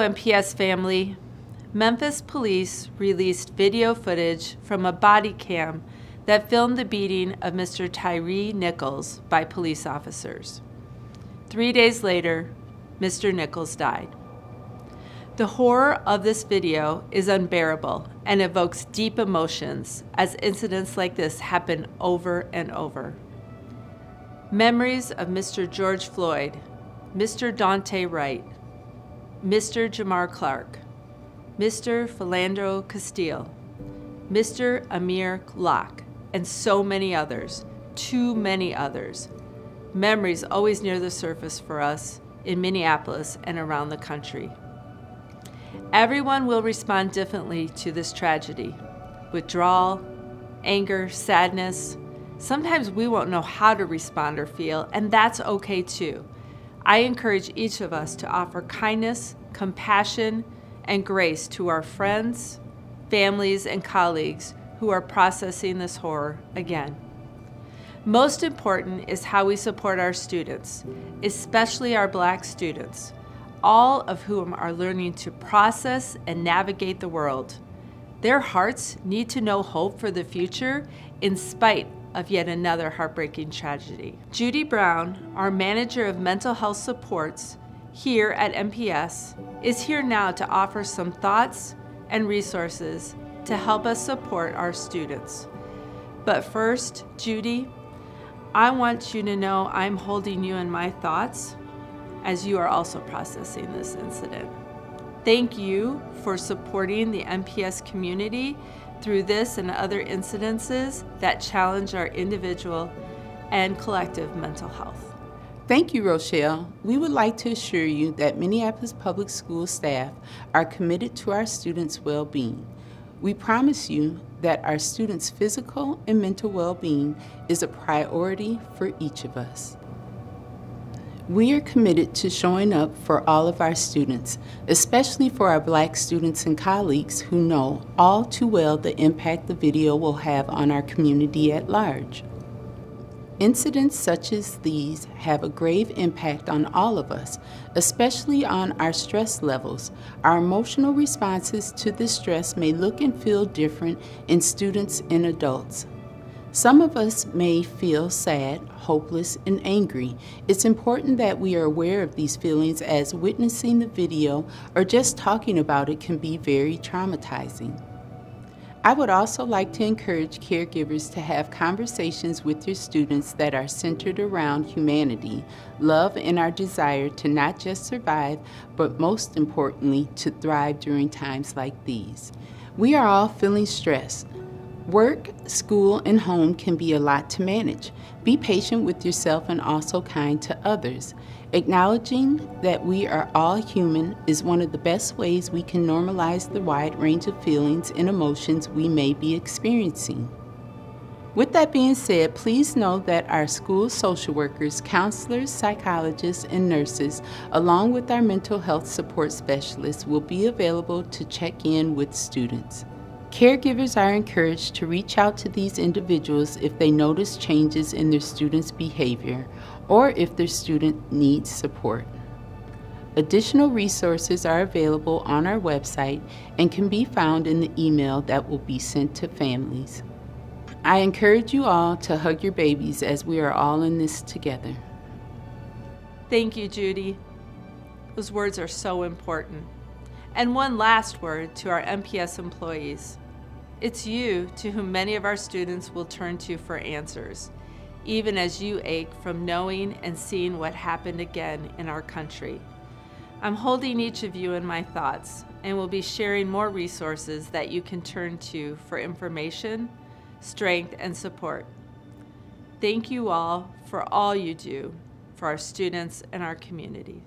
MPS family, Memphis police released video footage from a body cam that filmed the beating of Mr. Tyree Nichols by police officers. 3 days later, Mr. Nichols died. The horror of this video is unbearable and evokes deep emotions as incidents like this happen over and over. Memories of Mr. George Floyd, Mr. Dante Wright, Mr. Jamar Clark, Mr. Philandro Castile, Mr. Amir Locke, and so many others, too many others. Memories always near the surface for us in Minneapolis and around the country. Everyone will respond differently to this tragedy. Withdrawal, anger, sadness. Sometimes we won't know how to respond or feel, and that's okay too. I encourage each of us to offer kindness, compassion, and grace to our friends, families, and colleagues who are processing this horror again. Most important is how we support our students, especially our Black students, all of whom are learning to process and navigate the world. Their hearts need to know hope for the future in spite of yet another heartbreaking tragedy. Judy Brown, our manager of mental health supports here at MPS, is here now to offer some thoughts and resources to help us support our students. But first, Judy, I want you to know I'm holding you in my thoughts as you are also processing this incident. Thank you for supporting the MPS community through this and other incidences that challenge our individual and collective mental health. Thank you, Rochelle. We would like to assure you that Minneapolis Public Schools staff are committed to our students' well-being. We promise you that our students' physical and mental well-being is a priority for each of us. We are committed to showing up for all of our students, especially for our Black students and colleagues who know all too well the impact the video will have on our community at large. Incidents such as these have a grave impact on all of us, especially on our stress levels. Our emotional responses to this stress may look and feel different in students and adults. Some of us may feel sad, hopeless, and angry. It's important that we are aware of these feelings, as witnessing the video or just talking about it can be very traumatizing. I would also like to encourage caregivers to have conversations with your students that are centered around humanity, love, and our desire to not just survive, but most importantly, to thrive during times like these. We are all feeling stressed. Work, school, and home can be a lot to manage. Be patient with yourself and also kind to others. Acknowledging that we are all human is one of the best ways we can normalize the wide range of feelings and emotions we may be experiencing. With that being said, please know that our school social workers, counselors, psychologists, and nurses, along with our mental health support specialists, will be available to check in with students. Caregivers are encouraged to reach out to these individuals if they notice changes in their students' behavior or if their student needs support. Additional resources are available on our website and can be found in the email that will be sent to families. I encourage you all to hug your babies as we are all in this together. Thank you, Judy. Those words are so important. And one last word to our MPS employees. It's you to whom many of our students will turn to for answers, even as you ache from knowing and seeing what happened again in our country. I'm holding each of you in my thoughts and will be sharing more resources that you can turn to for information, strength, and support. Thank you all for all you do for our students and our community.